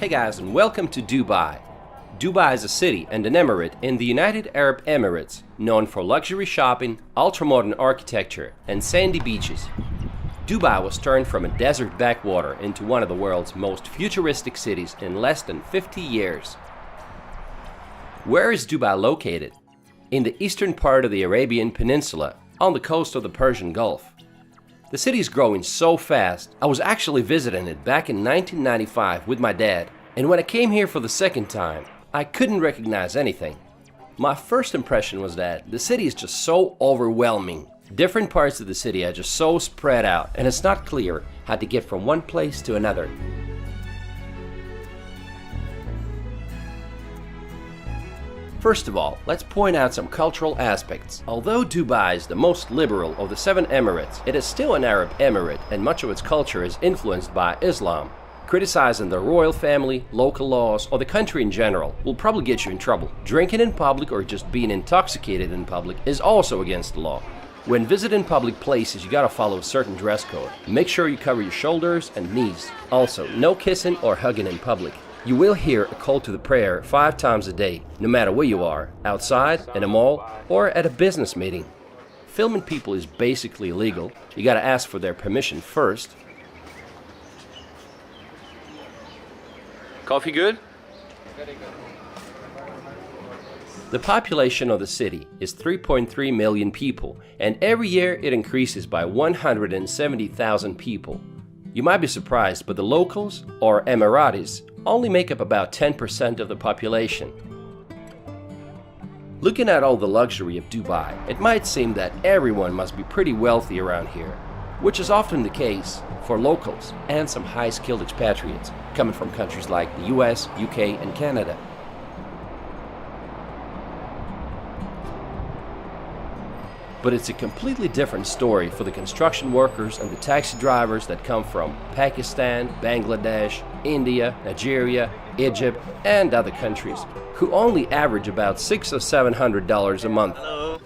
Hey guys, and welcome to Dubai. Dubai is a city and an emirate in the United Arab Emirates, known for luxury shopping, ultra-modern architecture, and sandy beaches. Dubai was turned from a desert backwater into one of the world's most futuristic cities in less than 50 years. Where is Dubai located? In the eastern part of the Arabian Peninsula, on the coast of the Persian Gulf. The city is growing so fast, I was actually visiting it back in 1995 with my dad, and when I came here for the second time, I couldn't recognize anything. My first impression was that the city is just so overwhelming. Different parts of the city are just so spread out, and it's not clear how to get from one place to another. First of all, let's point out some cultural aspects. Although Dubai is the most liberal of the 7 emirates, it is still an Arab emirate, and much of its culture is influenced by Islam. Criticizing the royal family, local laws, or the country in general will probably get you in trouble. Drinking in public or just being intoxicated in public is also against the law. When visiting public places, you gotta follow a certain dress code. Make sure you cover your shoulders and knees. Also, no kissing or hugging in public. You will hear a call to the prayer 5 times a day, no matter where you are, outside, in a mall, or at a business meeting. Filming people is basically illegal. You gotta ask for their permission first. Coffee good? Very good. The population of the city is 3.3 million people, and every year it increases by 170,000 people. You might be surprised, but the locals, or Emiratis, only make up about 10% of the population. Looking at all the luxury of Dubai, it might seem that everyone must be pretty wealthy around here, which is often the case for locals and some high-skilled expatriates coming from countries like the US, UK, and Canada. But it's a completely different story for the construction workers and the taxi drivers that come from Pakistan, Bangladesh, India, Nigeria, Egypt, and other countries, who only average about $600 or $700 a month. Hello.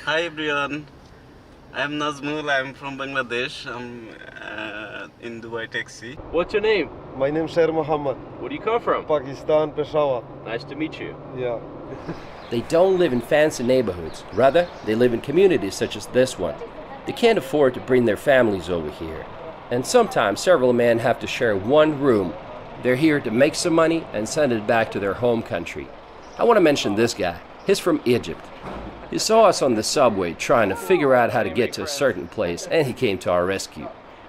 Hi everyone. I'm Nazmul. I'm from Bangladesh. I'm in Dubai taxi. What's your name? My name is Sher Muhammad. Where do you come from? Pakistan, Peshawar. Nice to meet you. Yeah. They don't live in fancy neighborhoods. Rather, they live in communities such as this one. They can't afford to bring their families over here. And sometimes several men have to share one room. They're here to make some money and send it back to their home country. I want to mention this guy. He's from Egypt. He saw us on the subway trying to figure out how to get to a certain place, and he came to our rescue.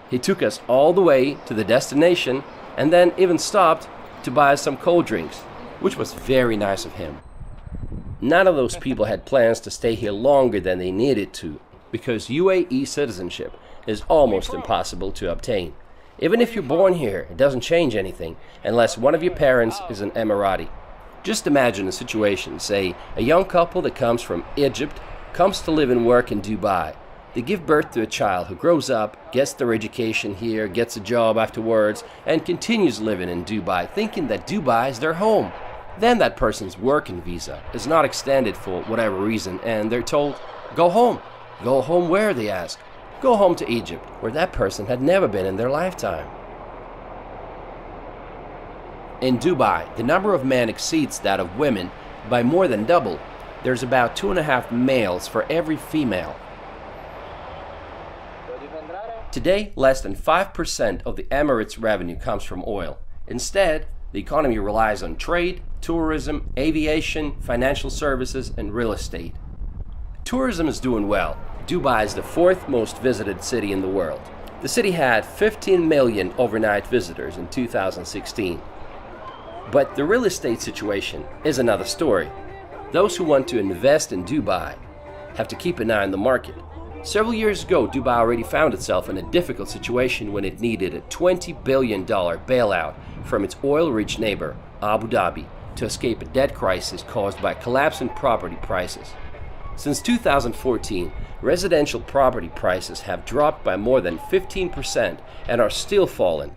He took us all the way to the destination and then even stopped to buy us some cold drinks, which was very nice of him. None of those people had plans to stay here longer than they needed to, because UAE citizenship is almost impossible to obtain. Even if you're born here, it doesn't change anything unless one of your parents is an Emirati. Just imagine a situation, say a young couple that comes from Egypt comes to live and work in Dubai. They give birth to a child who grows up, gets their education here, gets a job afterwards, and continues living in Dubai, thinking that Dubai is their home. Then that person's working visa is not extended for whatever reason, and they're told, go home. Go home where, they ask. Go home to Egypt, where that person had never been in their lifetime. In Dubai, the number of men exceeds that of women by more than double. There's about 2.5 males for every female. Today, less than 5% of the Emirates' revenue comes from oil. Instead, the economy relies on trade, tourism, aviation, financial services, and real estate. Tourism is doing well. Dubai is the 4th most visited city in the world. The city had 15 million overnight visitors in 2016. But the real estate situation is another story. Those who want to invest in Dubai have to keep an eye on the market. Several years ago, Dubai already found itself in a difficult situation when it needed a $20 billion bailout from its oil-rich neighbor, Abu Dhabi, to escape a debt crisis caused by collapsing property prices. Since 2014, residential property prices have dropped by more than 15% and are still falling.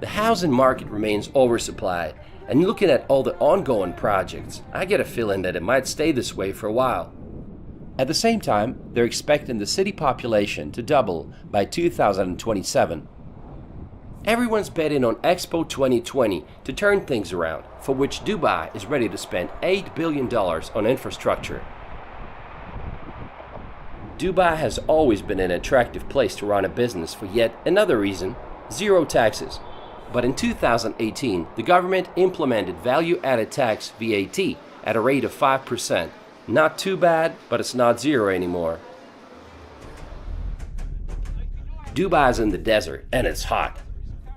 The housing market remains oversupplied, and looking at all the ongoing projects, I get a feeling that it might stay this way for a while. At the same time, they're expecting the city population to double by 2027. Everyone's betting on Expo 2020 to turn things around, for which Dubai is ready to spend $8 billion on infrastructure. Dubai has always been an attractive place to run a business for yet another reason: zero taxes. But in 2018, the government implemented value-added tax VAT at a rate of 5%. Not too bad, but it's not zero anymore. Dubai is in the desert and it's hot.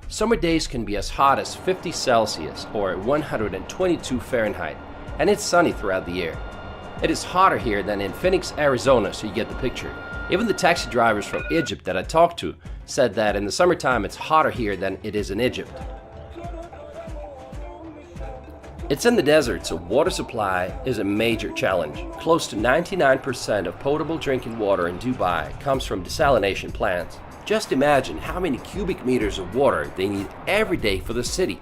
Summer days can be as hot as 50 Celsius or 122 Fahrenheit, and it's sunny throughout the year. It is hotter here than in Phoenix, Arizona, so you get the picture. Even the taxi drivers from Egypt that I talked to said that in the summertime it's hotter here than it is in Egypt. It's in the desert, so water supply is a major challenge. Close to 99% of potable drinking water in Dubai comes from desalination plants. Just imagine how many cubic meters of water they need every day for the city.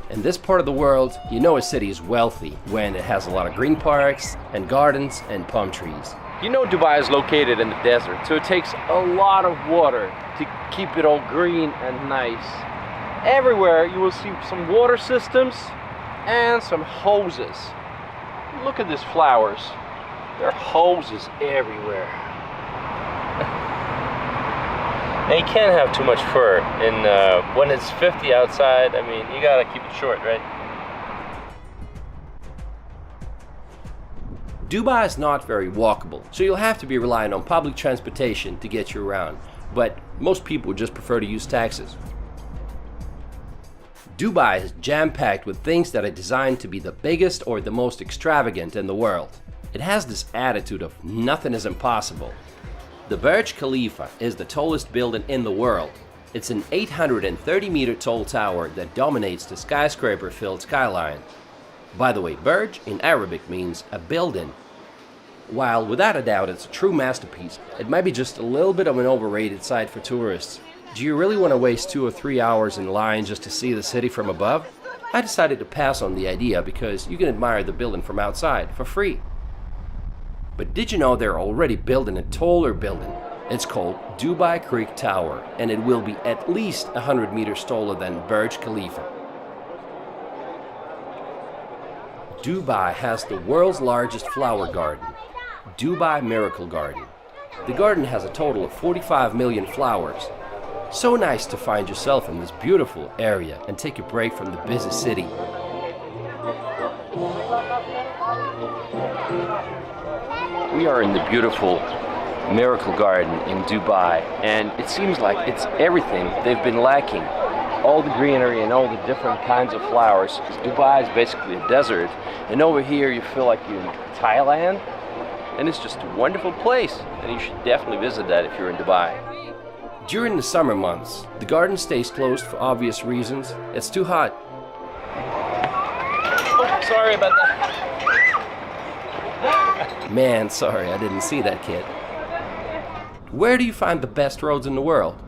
In this part of the world, you know a city is wealthy when it has a lot of green parks and gardens and palm trees. You know Dubai is located in the desert, so it takes a lot of water to keep it all green and nice. Everywhere you will see some water systems and some hoses. Look at these flowers. There are hoses everywhere. And you can't have too much fur. And when it's 50 outside, I mean, you gotta keep it short, right? Dubai is not very walkable, so you'll have to be relying on public transportation to get you around. But most people just prefer to use taxis. Dubai is jam-packed with things that are designed to be the biggest or the most extravagant in the world. It has this attitude of nothing is impossible. The Burj Khalifa is the tallest building in the world. It's an 830-meter tall tower that dominates the skyscraper-filled skyline. By the way, Burj in Arabic means a building. While without a doubt it's a true masterpiece, it might be just a little bit of an overrated site for tourists. Do you really want to waste 2 or 3 hours in line just to see the city from above? I decided to pass on the idea because you can admire the building from outside for free. But did you know they're already building a taller building? It's called Dubai Creek Tower, and it will be at least 100 meters taller than Burj Khalifa. Dubai has the world's largest flower garden, Dubai Miracle Garden. The garden has a total of 45 million flowers. So nice to find yourself in this beautiful area and take a break from the busy city. We are in the beautiful Miracle Garden in Dubai, and it seems like it's everything they've been lacking. All the greenery and all the different kinds of flowers. Dubai is basically a desert, and over here you feel like you're in Thailand, and it's just a wonderful place, and you should definitely visit that if you're in Dubai. During the summer months, the garden stays closed for obvious reasons. It's too hot. Oh, sorry about that. Man, sorry, I didn't see that, kid. Where do you find the best roads in the world?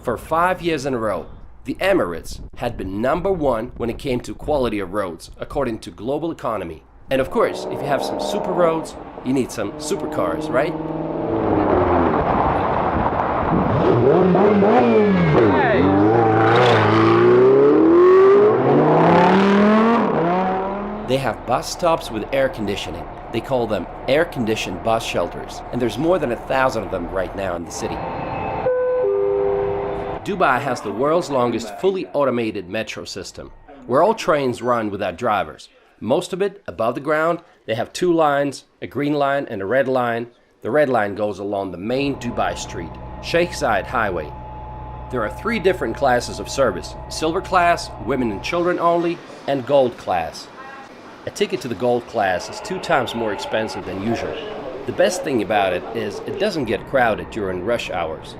For 5 years in a row, the Emirates had been #1 when it came to quality of roads, according to Global Economy. And of course, if you have some super roads, you need some supercars, right? They have bus stops with air conditioning. They call them air-conditioned bus shelters, and there's more than 1,000 of them right now in the city. Dubai has the world's longest fully automated metro system, where all trains run without drivers. Most of it above the ground. They have 2 lines, a green line and a red line. The red line goes along the main Dubai street, Sheikh Zayed Highway. There are 3 different classes of service: silver class, women and children only, and gold class. A ticket to the gold class is 2 times more expensive than usual. The best thing about it is it doesn't get crowded during rush hours.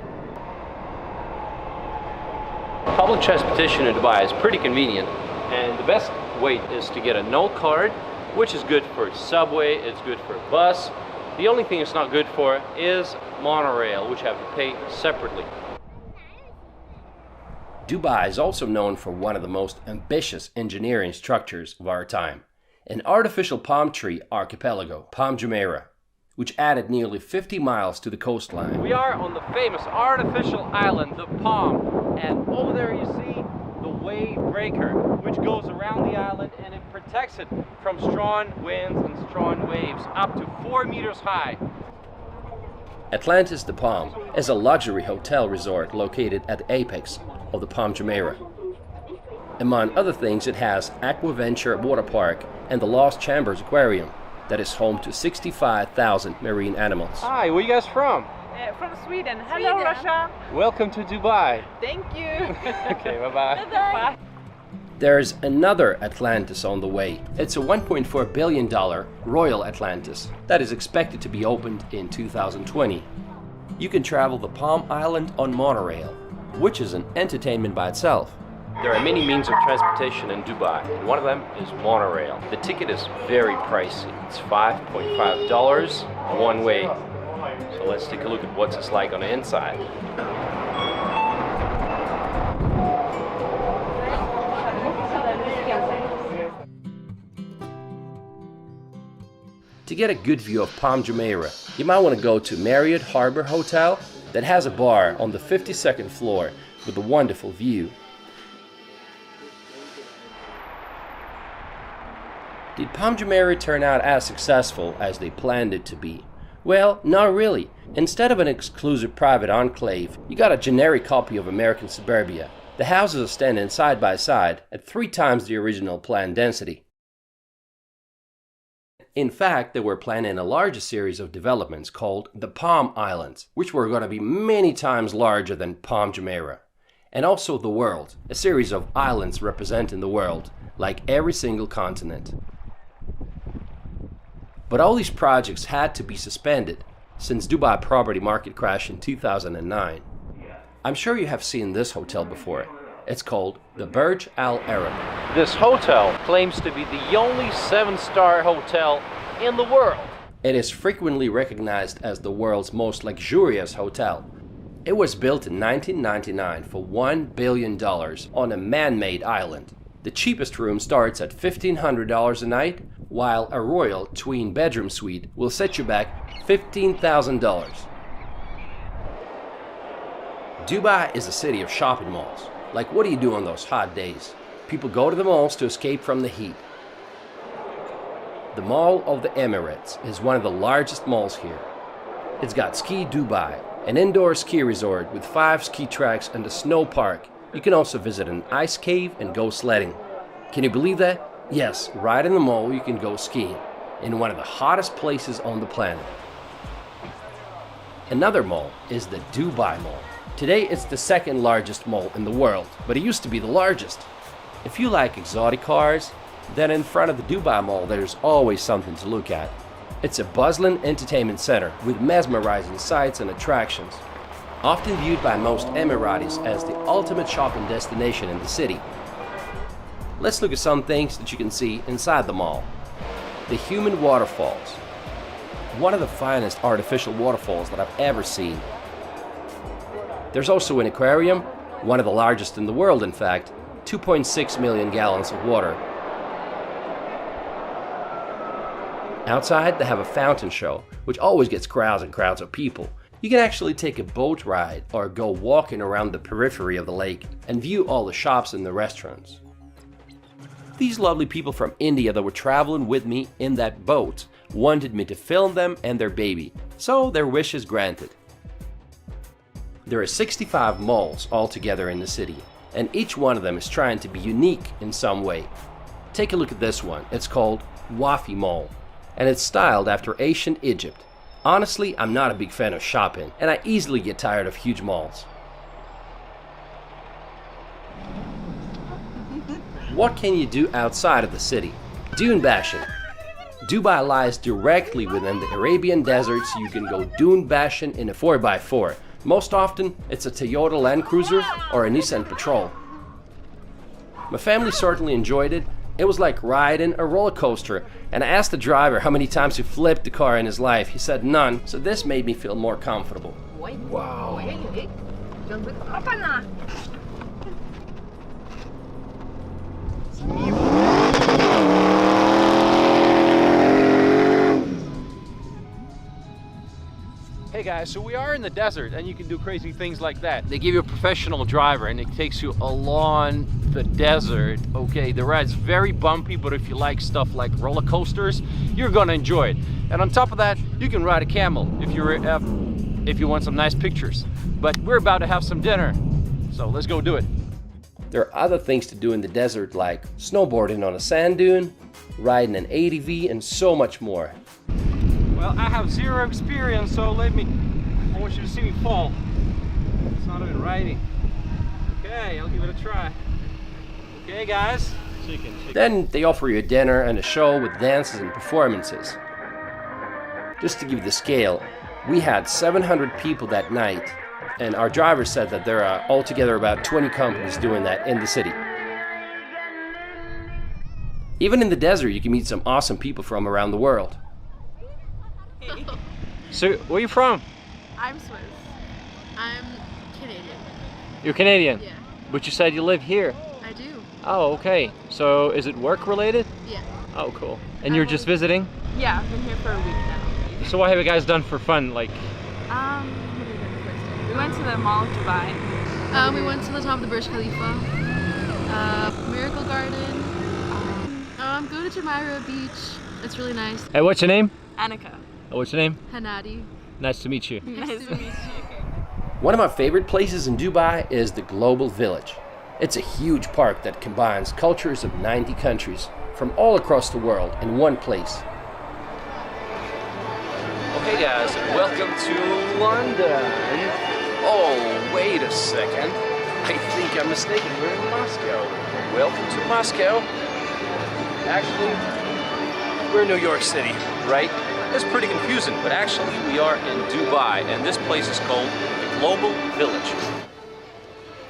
Public transportation in Dubai is pretty convenient, and the best way is to get a Note card, which is good for subway, it's good for bus. The only thing it's not good for is monorail, which you have to pay separately. Dubai is also known for one of the most ambitious engineering structures of our time: an artificial palm tree archipelago, Palm Jumeirah, which added nearly 50 miles to the coastline. We are on the famous artificial island, the Palm. And over there you see the wave breaker, which goes around the island and it protects it from strong winds and strong waves up to 4 meters high. Atlantis de Palm is a luxury hotel resort located at the apex of the Palm Jumeirah. Among other things, it has Aquaventure Water Park and the Lost Chambers Aquarium that is home to 65,000 marine animals. Hi, where you guys from? From Sweden. Hello, Russia. Welcome to Dubai. Thank you. Okay, bye-bye. Bye. There's another Atlantis on the way. It's a $1.4 billion Royal Atlantis that is expected to be opened in 2020. You can travel the Palm Island on monorail, which is an entertainment by itself. There are many means of transportation in Dubai, and one of them is monorail. The ticket is very pricey. It's $5.5 one way. So let's take a look at what it's like on the inside. To get a good view of Palm Jumeirah, you might want to go to Marriott Harbor Hotel that has a bar on the 52nd floor with a wonderful view. Did Palm Jumeirah turn out as successful as they planned it to be? Well, not really. Instead of an exclusive private enclave, you got a generic copy of American suburbia. The houses are standing side by side at 3 times the original planned density. In fact, they were planning a larger series of developments called the Palm Islands, which were going to be many times larger than Palm Jumeirah. And also the world, a series of islands representing the world, like every single continent. But all these projects had to be suspended since Dubai property market crashed in 2009. I'm sure you have seen this hotel before. It's called the Burj Al Arab. This hotel claims to be the only 7-star hotel in the world. It is frequently recognized as the world's most luxurious hotel. It was built in 1999 for $1 billion on a man-made island. The cheapest room starts at $1,500 a night, while a royal twin bedroom suite will set you back $15,000. Dubai is a city of shopping malls. Like, what do you do on those hot days? People go to the malls to escape from the heat. The Mall of the Emirates is one of the largest malls here. It's got Ski Dubai, an indoor ski resort with 5 ski tracks and a snow park. You can also visit an ice cave and go sledding. Can you believe that? Yes, right in the mall you can go skiing, in one of the hottest places on the planet. Another mall is the Dubai Mall. Today it's the 2nd largest mall in the world, but it used to be the largest. If you like exotic cars, then in front of the Dubai Mall there's always something to look at. It's a bustling entertainment center with mesmerizing sights and attractions, often viewed by most Emiratis as the ultimate shopping destination in the city. Let's look at some things that you can see inside the mall. The Human Waterfalls. One of the finest artificial waterfalls that I've ever seen. There's also an aquarium, one of the largest in the world in fact, 2.6 million gallons of water. Outside they have a fountain show, which always gets crowds and crowds of people. You can actually take a boat ride or go walking around the periphery of the lake and view all the shops and the restaurants. These lovely people from India that were traveling with me in that boat wanted me to film them and their baby, so their wish is granted. There are 65 malls altogether in the city, and each one of them is trying to be unique in some way. Take a look at this one. It's called Wafi Mall, and it's styled after ancient Egypt. Honestly, I'm not a big fan of shopping, and I easily get tired of huge malls. What can you do outside of the city? Dune bashing. Dubai lies directly within the Arabian desert, so you can go dune bashing in a 4x4. Most often, it's a Toyota Land Cruiser or a Nissan Patrol. My family certainly enjoyed it. It was like riding a roller coaster, and I asked the driver how many times he flipped the car in his life. He said none, so this made me feel more comfortable. Wow. Hey Okay guys, so we are in the desert and you can do crazy things like that. They give you a professional driver and it takes you along the desert. Okay, the ride's very bumpy, but if you like stuff like roller coasters, you're gonna enjoy it. And on top of that, you can ride a camel if you want some nice pictures. But we're about to have some dinner, so let's go do it. There are other things to do in the desert like snowboarding on a sand dune, riding an ATV, and so much more. Well, I have zero experience, so I want you to see me fall. It's not even riding. Okay, I'll give it a try. Okay, guys. Chicken. Then they offer you a dinner and a show with dances and performances. Just to give you the scale, we had 700 people that night, and our driver said that there are altogether about 20 companies doing that in the city. Even in the desert, you can meet some awesome people from around the world. So, where are you from? I'm Swiss. I'm Canadian. You're Canadian? Yeah. But you said you live here. I do. Oh, okay. So, is it work related? Yeah. Oh, cool. And you're just visiting? Yeah, I've been here for a week now. So what have you guys done for fun? Like, What did we do the first day? We went to the Mall of Dubai. We went to the top of the Burj Khalifa, Miracle Garden. Go to Jumeirah Beach. It's really nice. hey, what's your name? Annika. Oh, what's your name? Hanadi. Nice to meet you. Nice to meet you. One of my favorite places in Dubai is the Global Village. It's a huge park that combines cultures of 90 countries from all across the world in one place. Okay guys, welcome to London. Oh, wait a second. I think I'm mistaken. We're in Moscow. Welcome to Moscow. Actually, we're in New York City, right? It's pretty confusing, but actually we are in Dubai, and this place is called the Global Village.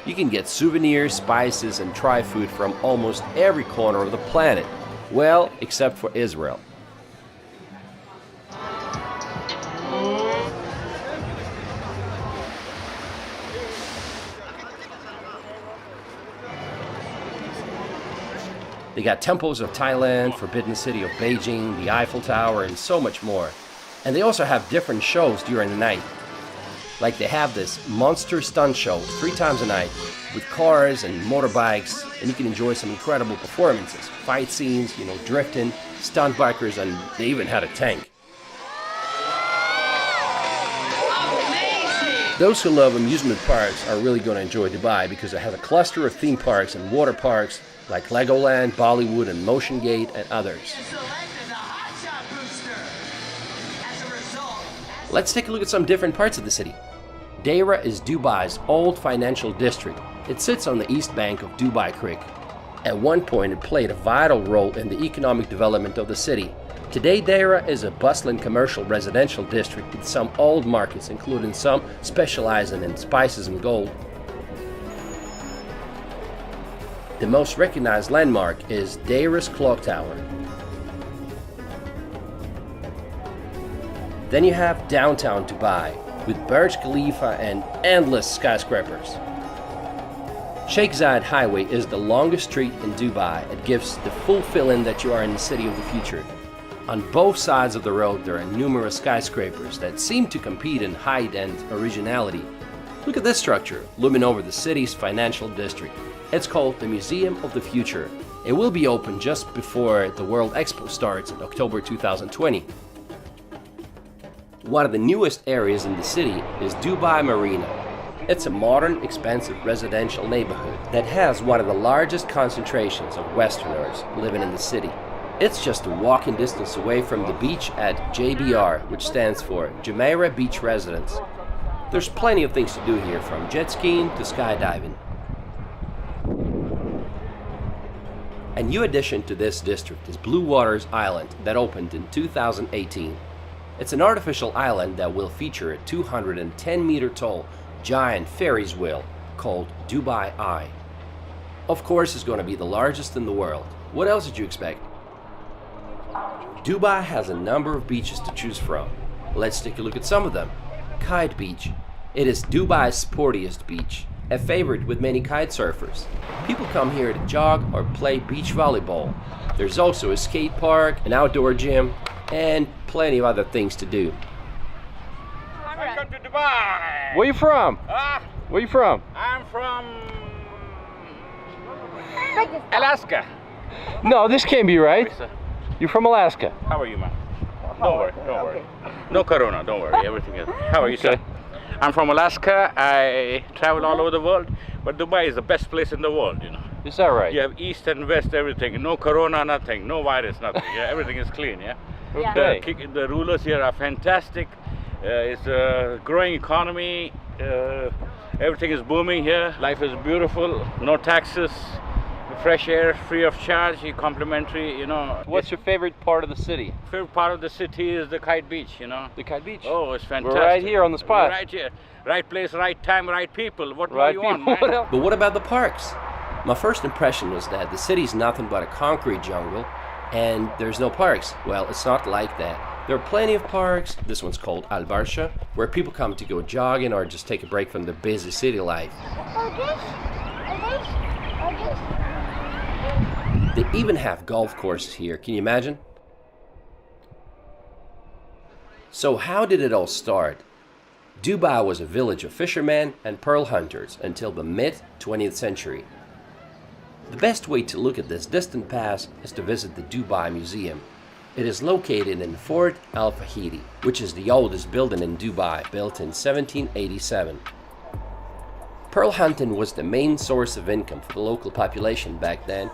You can get souvenirs, spices, and try food from almost every corner of the planet. Well, except for Israel. They got temples of Thailand, Forbidden City of Beijing, the Eiffel Tower, and so much more. And they also have different shows during the night. Like they have this monster stunt show 3 times a night with cars and motorbikes, and you can enjoy some incredible performances, fight scenes, drifting, stunt bikers, and they even had a tank. Those who love amusement parks are really going to enjoy Dubai because it has a cluster of theme parks and water parks like Legoland, Bollywood, and Motion Gate, and others. Let's take a look at some different parts of the city. Deira is Dubai's old financial district. It sits on the east bank of Dubai Creek. At one point, it played a vital role in the economic development of the city. Today, Deira is a bustling commercial residential district with some old markets, including some specializing in spices and gold. The most recognized landmark is Deira's Clock Tower. Then you have downtown Dubai with Burj Khalifa and endless skyscrapers. Sheikh Zayed Highway is the longest street in Dubai. It gives the full feeling that you are in the city of the future. On both sides of the road there are numerous skyscrapers that seem to compete in height and originality. Look at this structure looming over the city's financial district. It's called the Museum of the Future. It will be open just before the World Expo starts in October 2020. One of the newest areas in the city is Dubai Marina. It's a modern, expensive residential neighborhood that has one of the largest concentrations of Westerners living in the city. It's just a walking distance away from the beach at JBR, which stands for Jumeirah Beach Residence. There's plenty of things to do here, from jet skiing to skydiving. A new addition to this district is Blue Waters Island that opened in 2018. It's an artificial island that will feature a 210-meter tall giant Ferris wheel called Dubai Eye. Of course, it's going to be the largest in the world. What else did you expect? Dubai has a number of beaches to choose from. Let's take a look at some of them. Kite Beach. It is Dubai's sportiest beach, a favorite with many kite surfers. People come here to jog or play beach volleyball. There's also a skate park, an outdoor gym, and plenty of other things to do. Dubai. Where you from? Ah, Where you from? I'm from Alaska. No, this can't be right. You're from Alaska. How are you, man? Don't worry, don't worry. No corona, don't worry. Everything is. How are you, sir? I'm from Alaska. I travel all over the world, but Dubai is the best place in the world, you know. Is that right? You have east and west, everything. No corona, nothing. No virus, nothing. Yeah, everything is clean, yeah? Okay. The rulers here are fantastic. It's a growing economy. Everything is booming here. Life is beautiful. No taxes. Fresh air, free of charge, complimentary, you know. What's your favorite part of the city? Favorite part of the city is the Kite Beach, you know. The Kite Beach? Oh, it's fantastic. We're right here on the spot. Right here. Right place, right time, right people. What more you want, man? But what about the parks? My first impression was that the city's nothing but a concrete jungle and there's no parks. Well, it's not like that. There are plenty of parks. This one's called Al Barsha, where people come to go jogging or just take a break from the busy city life. They even have golf courses here, can you imagine? So how did it all start? Dubai was a village of fishermen and pearl hunters until the mid-20th century. The best way to look at this distant past is to visit the Dubai Museum. It is located in Fort Al Fahidi, which is the oldest building in Dubai, built in 1787. Pearl hunting was the main source of income for the local population back then,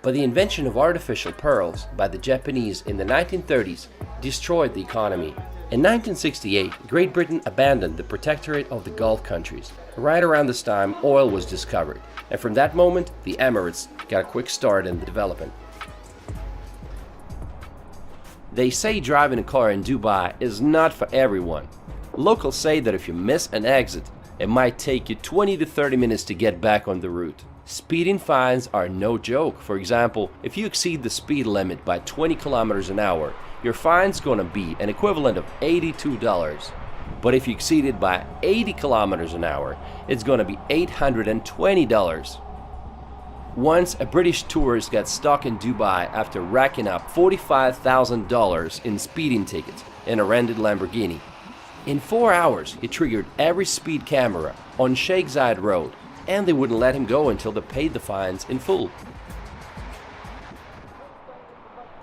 but the invention of artificial pearls by the Japanese in the 1930s destroyed the economy. In 1968, Great Britain abandoned the protectorate of the Gulf countries. Right around this time, oil was discovered, and from that moment, the Emirates got a quick start in the development. They say driving a car in Dubai is not for everyone. Locals say that if you miss an exit, it might take you 20 to 30 minutes to get back on the route. Speeding fines are no joke. For example, if you exceed the speed limit by 20 kilometers an hour, your fine's going to be an equivalent of $82. But if you exceed it by 80 kilometers an hour, it's going to be $820. Once, a British tourist got stuck in Dubai after racking up $45,000 in speeding tickets in a rented Lamborghini. In 4 hours, he triggered every speed camera on Sheikh Zayed Road, and they wouldn't let him go until they paid the fines in full.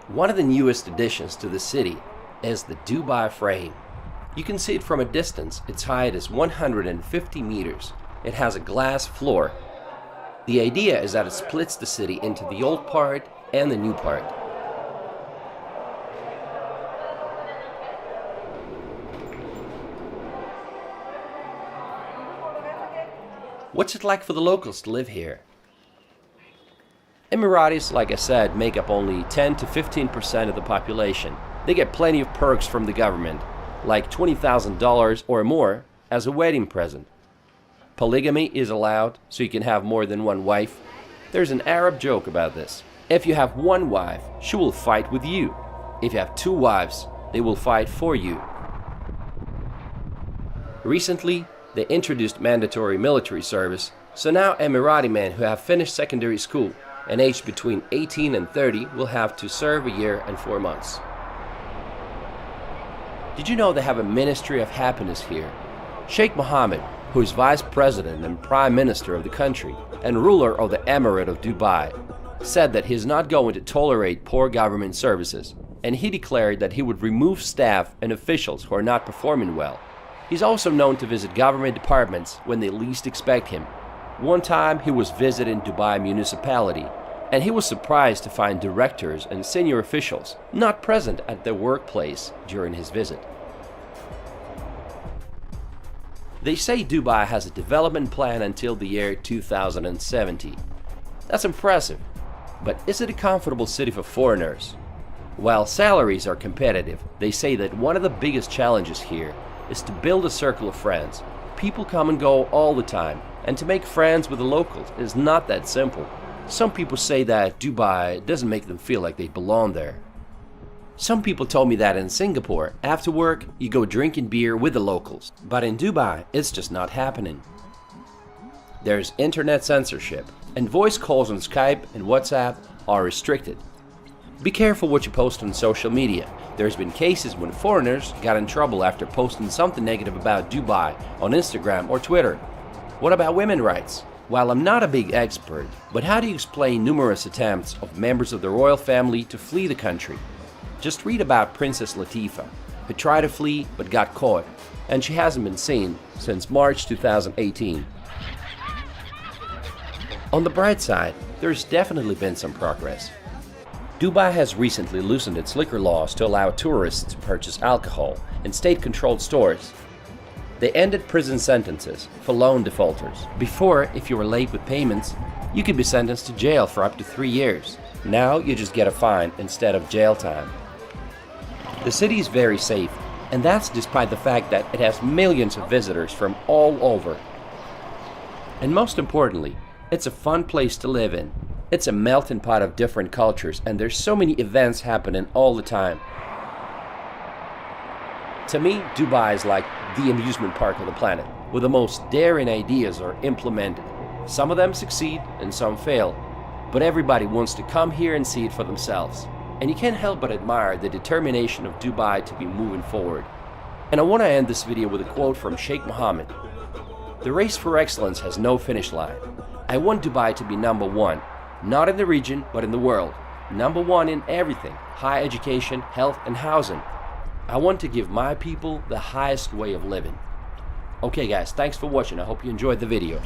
One of the newest additions to the city is the Dubai Frame. You can see it from a distance. Its height is 150 meters. It has a glass floor. The idea is that it splits the city into the old part and the new part. What's it like for the locals to live here? Emiratis, like I said, make up only 10 to 15% of the population. They get plenty of perks from the government, like $20,000 or more as a wedding present. Polygamy is allowed, so you can have more than one wife. There's an Arab joke about this. If you have one wife, she will fight with you. If you have two wives, they will fight for you. Recently, they introduced mandatory military service, so now Emirati men who have finished secondary school and aged between 18 and 30 will have to serve a year and 4 months. Did you know they have a Ministry of Happiness here? Sheikh Mohammed, who is Vice President and Prime Minister of the country and ruler of the Emirate of Dubai, said that he is not going to tolerate poor government services, and he declared that he would remove staff and officials who are not performing well. He's also known to visit government departments when they least expect him. One time he was visiting Dubai municipality, and he was surprised to find directors and senior officials not present at their workplace during his visit. They say Dubai has a development plan until the year 2070. That's impressive, but is it a comfortable city for foreigners? While salaries are competitive, they say that one of the biggest challenges here is to build a circle of friends. People come and go all the time, and to make friends with the locals is not that simple. Some people say that Dubai doesn't make them feel like they belong there. Some people told me that in Singapore, after work, you go drinking beer with the locals. But in Dubai, it's just not happening. There's internet censorship, and voice calls on Skype and WhatsApp are restricted. Be careful what you post on social media. There's been cases when foreigners got in trouble after posting something negative about Dubai on Instagram or Twitter. What about women's rights? While I'm not a big expert, but how do you explain numerous attempts of members of the royal family to flee the country? Just read about Princess Latifah, who tried to flee but got caught, and she hasn't been seen since March 2018. On the bright side, there's definitely been some progress. Dubai has recently loosened its liquor laws to allow tourists to purchase alcohol in state-controlled stores. They ended prison sentences for loan defaulters. Before, if you were late with payments, you could be sentenced to jail for up to 3 years. Now you just get a fine instead of jail time. The city is very safe, and that's despite the fact that it has millions of visitors from all over. And most importantly, it's a fun place to live in. It's a melting pot of different cultures, and there's so many events happening all the time. To me, Dubai is like the amusement park of the planet, where the most daring ideas are implemented. Some of them succeed and some fail, but everybody wants to come here and see it for themselves. And you can't help but admire the determination of Dubai to be moving forward. And I want to end this video with a quote from Sheikh Mohammed. "The race for excellence has no finish line. I want Dubai to be number one. Not in the region, but in the world. Number one in everything, high education, health, and housing. I want to give my people the highest way of living." Okay guys, thanks for watching. I hope you enjoyed the video.